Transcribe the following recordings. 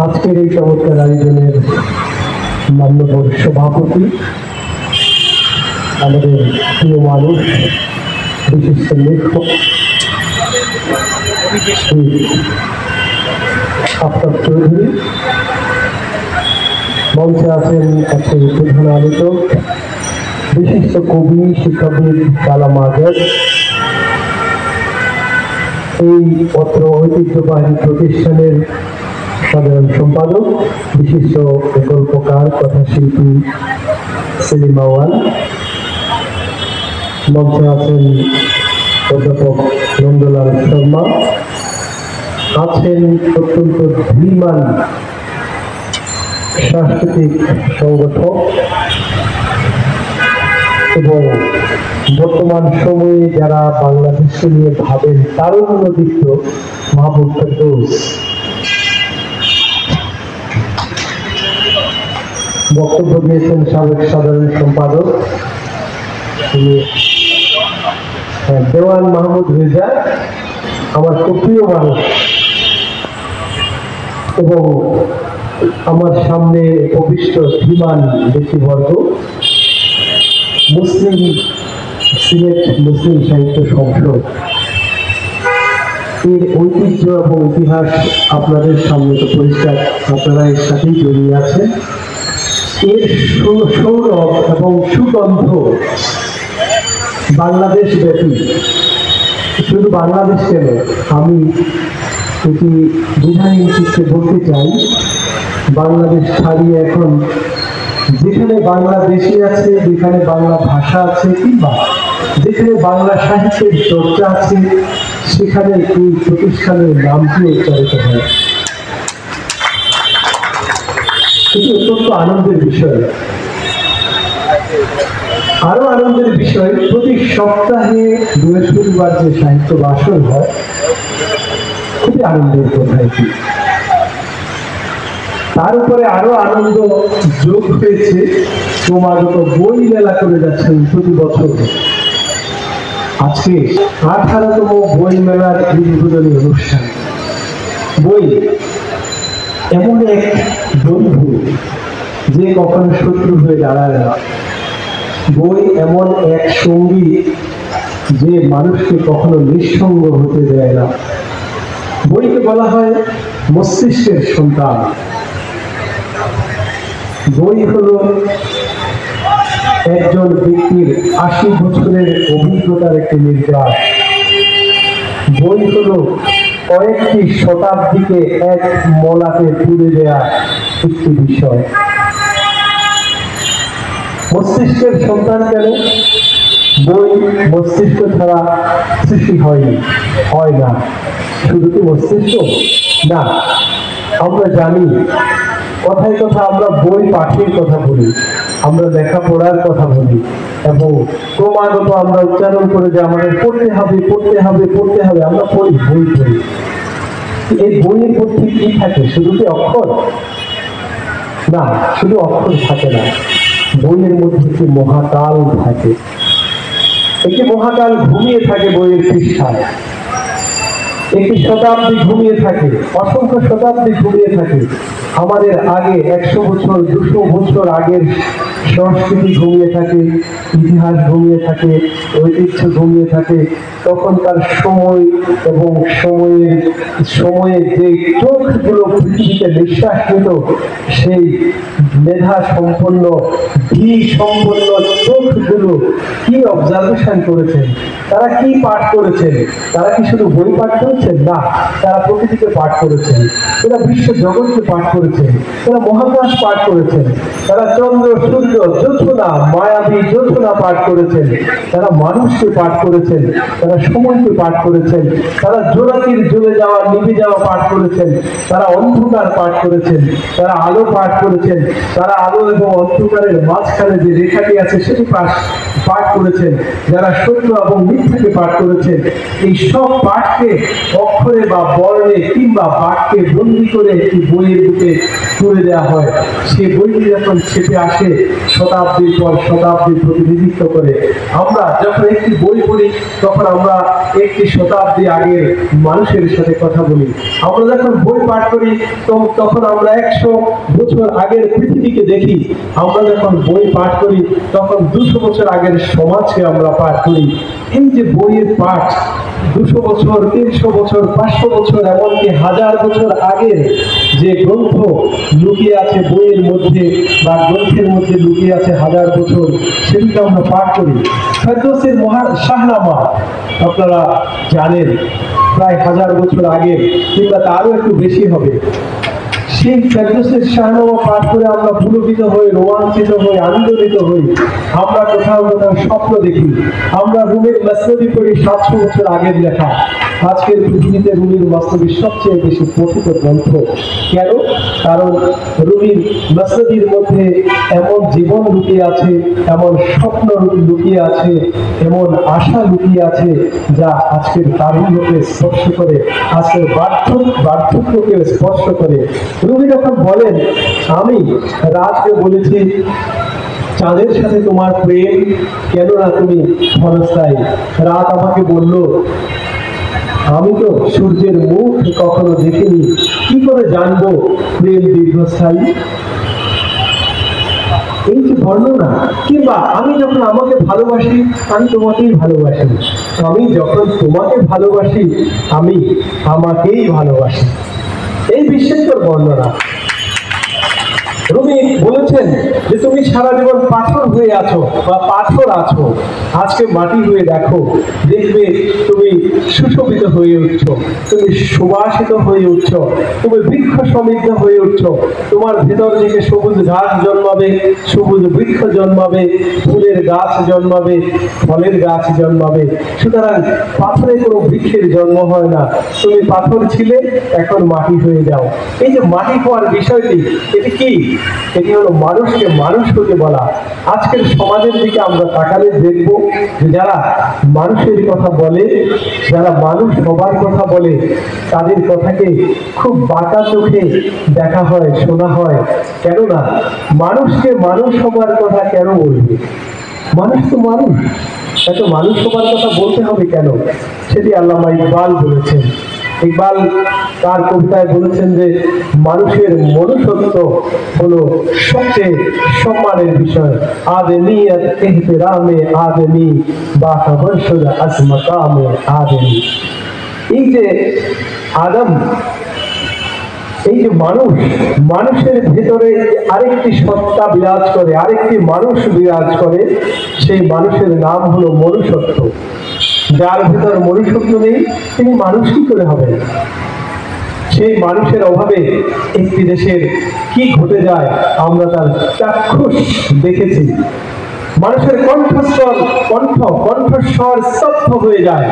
আজকের এই চমৎকার আয়োজনের মান্যবর সভাপতি, আমাদের প্রিয় মানুষ, বিশিষ্ট লেখক আফতাব চৌধুরী, মঞ্চে আছেন আজকের প্রধান আলোচক বিশিষ্ট কবি শিক্ষাবিদ কালাম আজাদ, এই পত্র ঐতিহ্যবাহী প্রতিষ্ঠানের সাধারণ সম্পাদক বিশিষ্ট গল্পকার কথাশিল্পী সেলিম আওয়াল, মঞ্চে আছেন অধ্যাপক নন্দলাল শর্মা, আছেন অত্যন্ত ধীমান সাংস্কৃতিক সংগঠক এবং বর্তমান সময়ে যারা বাংলাদেশকে নিয়ে ভাবেন তারুণ্যদীপ্ত মাহবুব ফেরদৌস, বক্তব্য দিয়েছেন সাবেক সাধারণ সম্পাদক দেওয়ান মাহমুদ রেজা, আমার খুব প্রিয় মানুষ, এবং আমার সামনে উপবিষ্ট ধীমান ব্যক্তিবর্গ, সিলেট মুসলিম সাহিত্য সংসদ এর ঐতিহ্য এবং ইতিহাস আপনাদের সামনে তো পরিষ্কার, আপনারা এর সাথেই জড়িয়ে আছেন। এর সৌরভ এবং সুগন্ধ বাংলাদেশ ব্যাপী, শুধু বাংলাদেশ কেন, আমি এটি বিধায়ী চিত্রে বলতে চাই, বাংলাদেশ ছাড়িয়ে এখন যেখানে বাংলাদেশি আছে, যেখানে বাংলা ভাষা আছে, কিংবা যেখানে বাংলা সাহিত্যের চর্চা আছে, সেখানে এই প্রতিষ্ঠানের নামটি উচ্চারিত হয়। এটি অত্যন্ত আনন্দের বিষয়। আরো আনন্দের বিষয়, প্রতি সপ্তাহে বৃহস্পতিবার যে সাহিত্য ভাষণ হয়, খুবই আনন্দের কথা এটি। তার উপরে আরো আনন্দ যোগ হয়েছে, ক্রমাগত বই মেলা করে যাচ্ছেন প্রতি বছর। আজকে 18তম বই মেলার উদ্বোধনী অনুষ্ঠান। বই এমন এক বন্ধু যে কখনো শত্রু হয়ে দাঁড়ায় না, বই এমন এক সঙ্গী যে মানুষকে কখনো নিঃসঙ্গ হতে দেয় না। বইকে বলা হয় মস্তিষ্কের সন্তান। বই হলো একজন ব্যক্তির 80 বছরের অভিজ্ঞতার একটি নির্যাস। বই হলো কয়েকটি শতাব্দীকে এক মলাতে তুলে দেয়া একটি বিষয়। মস্তিষ্কের সন্তান কেন? বই মস্তিষ্ক ছাড়া সৃষ্টি হয়নি, হয় না। শুধু কি মস্তিষ্ক না, আমরা জানি কথায় কথা আমরা বই পাঠের কথা বলি, আমরা লেখাপড়ার কথা বলি, এবং ক্রমাগত আমরা উচ্চারণ করে যে আমাদের পড়তে হবে, পড়তে হবে, পড়তে হবে, আমরা পড়ি, বই পড়ি। এই বইয়ের মধ্যে কি থাকে? শুধু কি অক্ষর? না, শুধু অক্ষর থাকে না, বইয়ের মধ্যে একটি মহাকাল থাকে। একটি মহাকাল ঘুমিয়ে থাকে বইয়ের পৃষ্ঠায়, একটি শতাব্দী ঘুমিয়ে থাকে, অসংখ্য শতাব্দী ঘুমিয়ে থাকে। আমাদের আগে 100 বছর 200 বছর আগের সংস্কৃতি ঘুমিয়ে থাকে, ইতিহাস ঘুমিয়ে থাকে, ঐতিহ্য ঘুমিয়ে থাকে। তখনকার সময় এবং সময়ের যে চোখগুলো পৃথিবীতে নিঃশ্বাস নিত, সেই মেধা সম্পন্ন ধী সম্পন্ন চোখগুলো কি অবজারভেশন করেছেন, তারা কি পাঠ করেছেন? তারা কি শুধু বই পাঠ করেছেন? না, তারা প্রকৃতিকে পাঠ করেছেন, তারা বিশ্ব জগৎকে পাঠ করেছেন, তারা মহাকাশ পাঠ করেছেন, তারা চন্দ্র সূর্য যোজনা মায়াবী যোজনা পাঠ করেছেন, তারা মানুষকে পাঠ করেছেন, তারা সময়কে পাঠ করেছেন, তারা জোনাকির জ্বলে যাওয়া নিভে যাওয়া পাঠ করেছেন, তারা অন্ধকার পাঠ করেছেন, তারা আলো পাঠ করেছেন, তারা আলো এবং অন্ধকারের মাঝখানে যে রেখাটি আছে সেটি পাঠ করেছেন, যারা সত্য এবং মিথ্যাকে পাঠ করেছেন। এই সব পাঠকে অক্ষরে বা বর্ণে কিংবা বাক্যে বন্দি করে একটি বইয়ের বুকে তুলে দেওয়া হয়। সে বইটি যখন ছেপে আসে, শতাব্দীর পর শতাব্দী প্রতিনিধিত্ব করে। আমরা যখন একটি বই পড়ি তখন আমরা একটি শতাব্দী আগের মানুষের সাথে কথা বলি। আমরা যখন বই পাঠ করি তখন আমরা 100 বছর আগের পৃথিবীকে দেখি। আমরা যখন বই পাঠ করি তখন 200 বছর আগের সমাজকে আমরা পাঠ করি। এই যে বইয়ের পাঠ 200 বছর, 300 বছর, 500 বছর, এমনকি 1000 বছর আগের যে গ্রন্থ লুকিয়ে আছে বইয়ের মধ্যে বা গ্রন্থের মধ্যে লুকিয়ে আছে 1000 বছর, সেগুলো আমরা পাঠ করি। ফেরদৌসীর শাহনামা আপনারা জানেন প্রায় 1000 বছর আগে কিংবা তারও একটু বেশি হবে। সেই ফেরদৌসীর শাহনামা পাঠ করে আমরা পুলকিত হই, রোমাঞ্চিত হই, আনন্দিত হই। আমরা কোথাও কোথাও স্বপ্ন দেখি। আমরা রুমির মসনবী পড়ি 700 বছর আগের লেখা। আজকের পৃথিবীতে রুমির মসনবী সবচেয়ে বেশি পঠিত গ্রন্থ। কেন? কারণ রুমির মসনবীর মধ্যে এমন জীবন লুকিয়ে আছে, এমন স্বপ্ন লুকিয়ে আছে, এমন আশা লুকিয়ে আছে যা আজকের তারুণ্যকে স্পর্শ করে, আজকের বার্ধক্যকে স্পর্শ করে। রুমি যখন বলেন, আমি রাতকে বলেছি চাঁদের সাথে তোমার প্রেম, কেননা তুমি ক্ষণস্থায়ী। রাত আমাকে বলল, আমি তো সূর্যের মুখ কখনো দেখিনি, কি করে জানবো প্রেম দীর্ঘস্থায়ী? এই যে বর্ণনা, কিংবা আমি যখন আমাকে ভালোবাসি আমি তোমাকেই ভালোবাসি, আমি যখন তোমাকে ভালোবাসি আমি আমাকেই ভালোবাসি। এই বিস্ময়কর বর্ণনা। রুমি বলেছেন যে তুমি সারা জীবন পাথর হয়ে আছো বা পাথর আছো, আজকে মাটি হয়ে দেখো, দেখবে তুমি সুশোভিত হয়ে উঠছো, তুমি সুবাসিত হয়ে উঠছো, তুমি বৃক্ষ সমৃদ্ধ হয়ে উঠছো। তোমার ভেতর থেকে সবুজ ঘাস জন্মাবে, সবুজ বৃক্ষ জন্মাবে, ফুলের গাছ জন্মাবে, ফলের গাছ জন্মাবে। সুতরাং পাথরে কোনো বৃক্ষের জন্ম হয় না। তুমি পাথর ছিলে, এখন মাটি হয়ে যাও। এই যে মাটি হওয়ার বিষয়টি, এটি কি? এটি হলো মানুষকে মানুষ হতে বলা। আজকের সমাজের দিকে আমরা তাকালে দেখব যে যারা মানুষের কথা বলে, যারা মানুষ হবার কথা বলে, তাদের কথাকে খুব বাঁকা চোখে দেখা হয়, শোনা হয়। কেননা মানুষকে মানুষ হবার কথা কেন বলবে? মানুষ তো মানুষ, এত মানুষ হবার কথা বলতে হবে কেন? সেটি আল্লামা ইকবাল বলেছেন। ইকবাল তার কবিতায় বলেছেন যে মানুষের মনুষ্যত্ব হলো সবচেয়ে সম্মানের বিষয়। আদমিয়ত ইহতিরামে আদমি বা খবরশুদ আজ মাকামে আদমি। এই যে আদম, এই যে মানুষ, মানুষের ভেতরে আরেকটি সত্তা বিরাজ করে, আরেকটি মানুষ বিরাজ করে, সেই মানুষের নাম হলো মনুষ্যত্ব। যার ভেতর মনুষ্যত্ব নেই তিনি মানুষ কি করে হবেন? সেই মানুষের অভাবে একটি দেশের কি ঘটে যায় আমরা তার চাক্ষুষ দেখেছি। মানুষের কণ্ঠস্বর স্তব্ধ হয়ে যায়,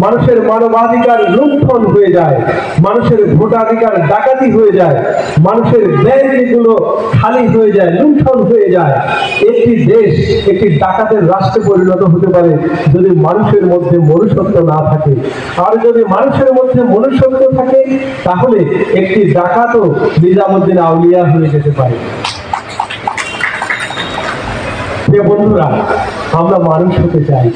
মানুষের মানবাধিকার লুণ্ঠন হয়ে যায়, মানুষের ভোটাধিকার ডাকাতি হয়ে যায়, মানুষের ব্যাংকগুলো খালি হয়ে যায়, লুণ্ঠন হয়ে যায়। একটি দেশ একটি ডাকাতের রাষ্ট্রে পরিণত হতে পারে যদি মানুষের মধ্যে মনুষ্যত্ব না থাকে। আর যদি মানুষের মধ্যে মনুষ্যত্ব থাকে তাহলে একটি ডাকাতও নিজামুদ্দিন আউলিয়া হয়ে যেতে পারে। প্রিয় বন্ধুরা, আমরা মানুষ হতে চাই।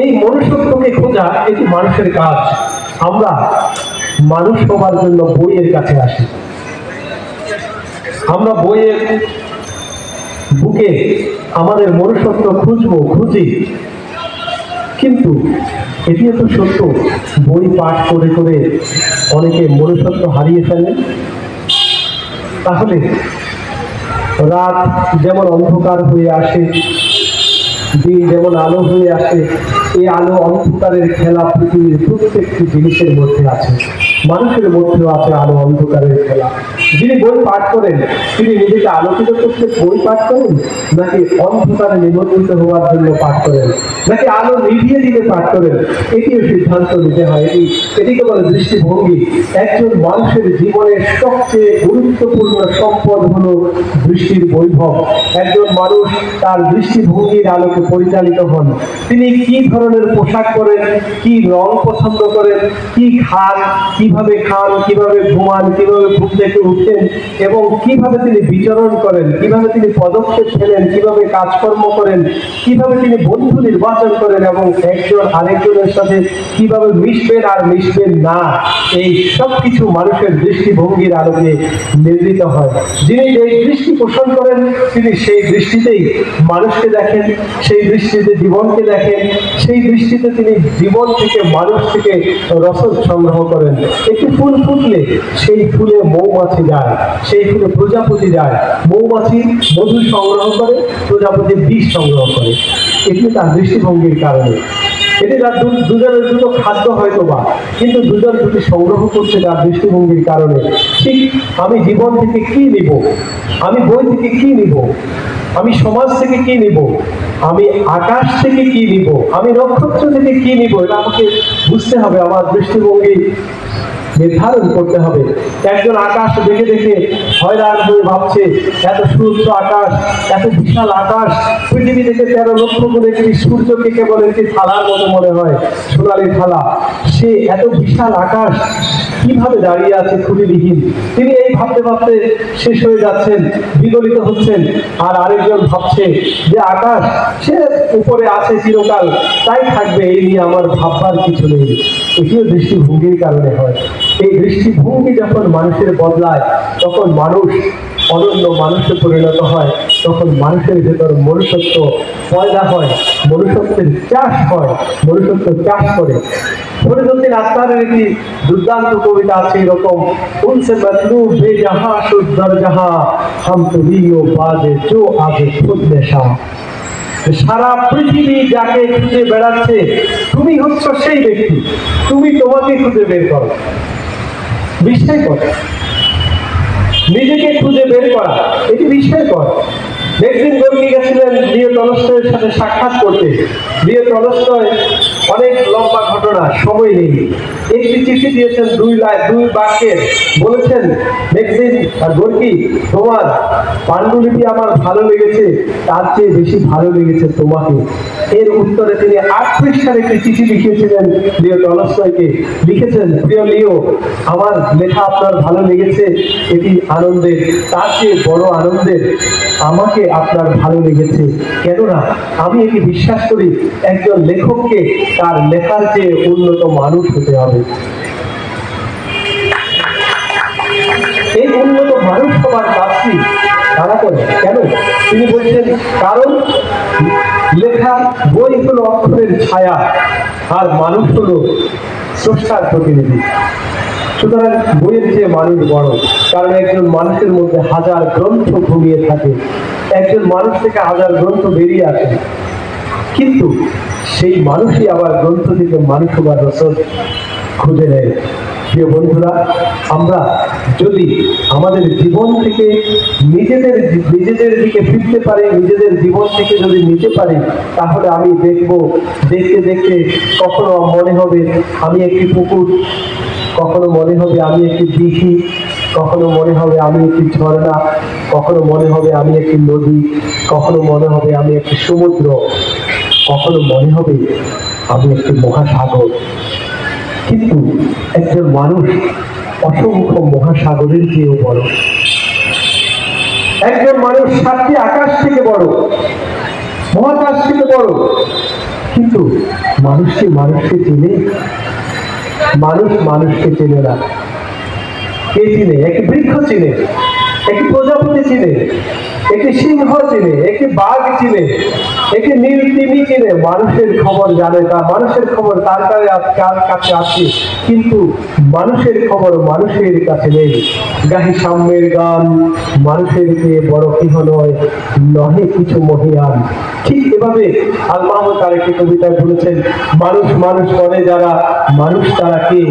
এই মনুষ্যত্বকে খোঁজা এটি মানুষের কাজ। আমরা মানুষ হবার জন্য বইয়ের কাছে আসি। আমরা বইয়ের বুকে আমাদের মনুষ্যত্ব খুঁজি। কিন্তু এটিও তো সত্য, বই পাঠ করে করে অনেকে মনুষ্যত্ব হারিয়ে ফেলে। তাহলে রাত যেমন অন্ধকার হয়ে আসে, দিন যেমন আলো হয়ে আসে, এই আলো অন্ধকারের খেলা পৃথিবীর প্রত্যেকটি জিনিসের মধ্যে আছে। মানুষের মধ্যেও আছে আলো অন্ধকারের খেলা। যিনি বই পাঠ করেন তিনি নিজেকে আলোকিত করতে বই পাঠ করেন, নাকি অন্ধকারে নিমজ্জিত হওয়ার জন্য পাঠ করেন, নাকি আলো নিভিয়ে দিতে পাঠ করেন, এটিও সিদ্ধান্ত নিতে হয়। এটিকে বলে দৃষ্টিভঙ্গি। একজন মানুষের জীবনের সবচেয়ে গুরুত্বপূর্ণ সম্পদ হলো দৃষ্টির বৈভব। একজন মানুষ তার দৃষ্টিভঙ্গির আলোকে পরিচালিত হন। তিনি কি ধরনের পোশাক পরেন, কি রং পছন্দ করেন, কি খান, কিভাবে ঘুমান, কিভাবে ঘুম থেকে উঠেন এবং কিভাবে তিনি বিচরণ করেন, কিভাবে তিনি পদক্ষেপ ফেলেন, কিভাবে কাজকর্ম করেন, কিভাবে তিনি বন্ধু নির্বাচন করেন এবং একজন আরেকজনের সাথে কিভাবে মিশবেন আর মিশবেন না, এই সব কিছু মানুষের দৃষ্টিভঙ্গির আলোকে নির্মিত হয়। যিনি এই দৃষ্টি পোষণ করেন তিনি সেই দৃষ্টিতেই মানুষকে দেখেন, সেই দৃষ্টিতে জীবনকে দেখেন, সেই দৃষ্টিতে তিনি জীবন থেকে মানুষ থেকে রসদ সংগ্রহ করেন। একটি ফুল ফুটলে সেই ফুলে মৌমাছি যায়, সেই ফুলে প্রজাপতি যায়। মৌমাছি মধু সংগ্রহ করে, প্রজাপতি বিষ সংগ্রহ করে। এটি তার দৃষ্টিভঙ্গির কারণে। এটি তার দুজনের দুটো খাদ্য হয়তো বা, কিন্তু দুজন দুটি সংগ্রহ করছে তার দৃষ্টিভঙ্গির কারণে। ঠিক আমি জীবন থেকে কি নিব, আমি বই থেকে কি নিব, আমি সমাজ থেকে কি নিব, আমি আকাশ থেকে কি নিব, আমি নক্ষত্র থেকে কি নিব, এটা আমাকে বুঝতে হবে। আমার দৃষ্টিভঙ্গি নির্ধারণ করতে হবে। একজন আকাশ দেখে দেখে হয়রান হয়ে ভাবছে এত সূর্য আকাশ, এত বিশাল আকাশ, পৃথিবী থেকে 13 লক্ষ গুণে একটি সূর্যকে কেবল একটি থালার মতো মনে হয়, সোনালী থালা। সে এত বিশাল আকাশ কিভাবে দাঁড়িয়ে আছে খুঁটিবিহীন। তিনি এই ভাবতে ভাবতে শেষ হয়ে যাচ্ছেন, বিগলিত হচ্ছেন। আর আরেকজন ভাবছে যে আকাশ সে উপরে আছে চিরকাল, তাই থাকবে, এই নিয়ে আমার ভাববার কিছু নেই। এটিও দৃষ্টিভঙ্গির কারণে হয়। এই দৃষ্টিভঙ্গি যখন মানুষের বদলায় তখন মানুষ অনন্য মানুষে পরিণত হয়, তখন মানুষের ভেতর মনুষ্যত্ব পয়দা হয়, মনুষ্যত্বের চাষ হয়, মনুষ্যত্ব চাষ করে। ফরিদউদ্দিন আত্মারের একটি দুর্দান্ত কবিতা আছে এরকম, উনসে মতলুব বেজাহা সুদর জাহা হাম তুমিও বাজে জো আগে খুদ নেশা। সারা পৃথিবী যাকে খুঁজে বেড়াচ্ছে তুমি হচ্ছ সেই ব্যক্তি, তুমি তোমাকে খুঁজে বের করো। বিস্ময়কর, নিজেকে খুঁজে বের করা এটি বিস্ময়কর। একদিন গোর্কি গেছিলেন লিও টলস্টয়ের সাথে সাক্ষাৎ করতে। লিও টলস্টয় অনেক লম্বা ঘটনা, সময় নেই। একটি চিঠি দিয়েছেন 2 বাক্যের, বলেছেন একদিন গোর্কি তোমার পাণ্ডুলিপি আমার ভালো লেগেছে, তার চেয়ে বেশি ভালো লেগেছে তোমাকে। এর উত্তরে তিনি 8 পৃষ্ঠার একটি চিঠি লিখেছিলেন লিও টলস্টয়কে। লিখেছেন, প্রিয় লিও, আমার লেখা আপনার ভালো লেগেছে, এটি আনন্দের, তার চেয়ে বড় আনন্দের আমাকে আপনার ভালো লেগেছে। কেননা আমি এটি বিশ্বাস করি একজন লেখককে তার লেখার চেয়ে উন্নত মানুষ হতে হবে। এই উন্নত মানুষ হবার কাজটি তারা করে। কেন? তিনি বলছেন, কারণ লেখা বই হলো অক্ষরের ছায়া আর মানুষ হলো স্রষ্টার প্রতিনিধি। সুতরাং বইয়ের চেয়ে মানুষ বড়, কারণ একজন মানুষের মধ্যে 1000 গ্রন্থ ঘুমিয়ে থাকে, একজন মানুষ থেকে 1000 গ্রন্থ বেরিয়ে আসে, কিন্তু সেই মানুষই আবার গ্রন্থ থেকে মানুষ হবার রসদ খুঁজে নেয়। প্রিয় বন্ধুরা, আমরা যদি আমাদের জীবন থেকে নিজেদের দিকে ফিরতে পারি, নিজেদের জীবন থেকে যদি নিতে পারি, তাহলে আমি দেখতে দেখতে কখনো মনে হবে আমি একটি পুকুর, কখনো মনে হবে আমি একটি দিঘি, কখনো মনে হবে আমি একটি ঝর্ণা, কখনো মনে হবে আমি একটি নদী, কখনো মনে হবে আমি একটি সমুদ্র, কখনো মনে হবে আমি একটি মহাসাগর। কিন্তু একজন মানুষ অসংখ্য মহাসাগরের চেয়েও বড়। একজন মানুষ 7টি আকাশ থেকে বড়, মহাকাশ থেকে বড়। কিন্তু মানুষকে চিনে? মানুষ মানুষকে চিনে না। কে চিনে? একটি বৃক্ষ চিনে, একটি প্রজাপতি চিনে, একটি সিংহ চিনে, একটি বাঘ চিনে, একটি নীল তিমি চিনে, মানুষের খবর জানে, তা মানুষের খবর তার কাছে আছে, কিন্তু মানুষের খবর মানুষের কাছে নেই। গাহি সাম্যের গান, মানুষের চেয়ে বড় কেহ নয়, নহে কিছু মহিয়ান। ঠিক এভাবে আল মাহমুদ তার একটি কবিতায় বলেছেন, মানুষ মানুষ বলে যারা, মানুষ তারা কে?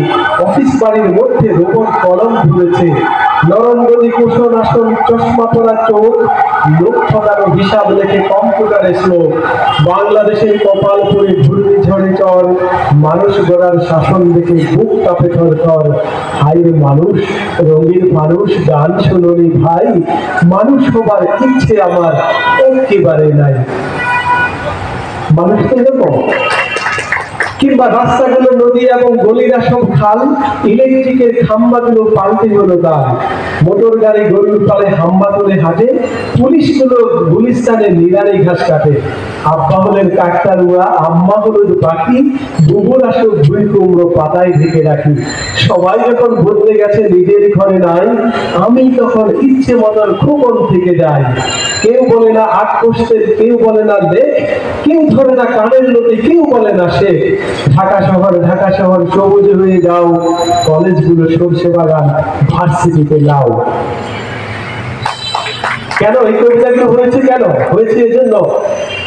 অফিস বাড়ির মধ্যে রোবট কলম ধরেছে, নরঙ্গলি কুশন আসন চশমা পরা চোখ, লোক ঠকানো হিসাব লেখে কম্পিউটারে শ্লোক। বাংলাদেশের কপাল পরে ঘূর্ণিঝড়ে চর, মানুষ গড়ার শাসন দেখে বুক কাঁপে থরথর। হাইরে মানুষ, রঙিন মানুষ, গান শুনুনি ভাই, মানুষ হবার ইচ্ছে আমার একেবারে নাই। মানুষ তো এরকম। কিংবা রাস্তাগুলো নদী এবং গলিরা সব খাল, ইলেকট্রিকের খাম্বাগুলো পাল্টে হলো দাল, মোটর গাড়ি গরুর পালে হাম্বা তুলে হাঁটে, পুলিশগুলো গুলিস্তানে নিরানি ঘাস কাটে। আব্বা হলেন কাকতারুয়া, আম্মা হলুদ পাখি, দুপুর আসো ভুই কুমড়ো পাতায় ঢেকে রাখি। সবাই যখন বদলে গেছে নিজের ঘরে নাই, আমি তখন ইচ্ছে মতন খোকন থেকে যাই। কেউ বলে না আট কষ্টের, কেউ বলে না দেখ, কেউ ধরে না কানের লোকে, কেউ বলে না সে। ঢাকা শহর সবুজ হয়ে যাও, কলেজগুলো সরষে বাগান, ভার্সিটিতে লাও। কেন এই কবিতাগুলো হয়েছে? কেন হয়েছে? এজন্য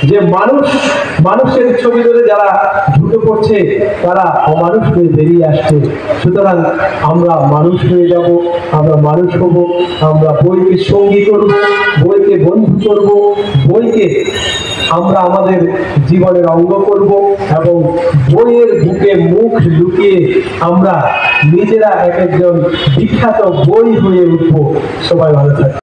যে মানুষের ছবি ধরে যারা ঢুকে পড়ছে, তারা অমানুষ হয়ে বেরিয়ে আসছে। সুতরাং আমরা মানুষ হয়ে যাব, আমরা মানুষ হব, আমরা বইকে সঙ্গী করব, বইকে বন্ধু করব, বইকে আমরা আমাদের জীবনের অঙ্গ করব, এবং বইয়ের বুকে মুখ লুকিয়ে আমরা নিজেরা এক একজন বিখ্যাত বই হয়ে উঠবো। সবাই ভালো থাকবে।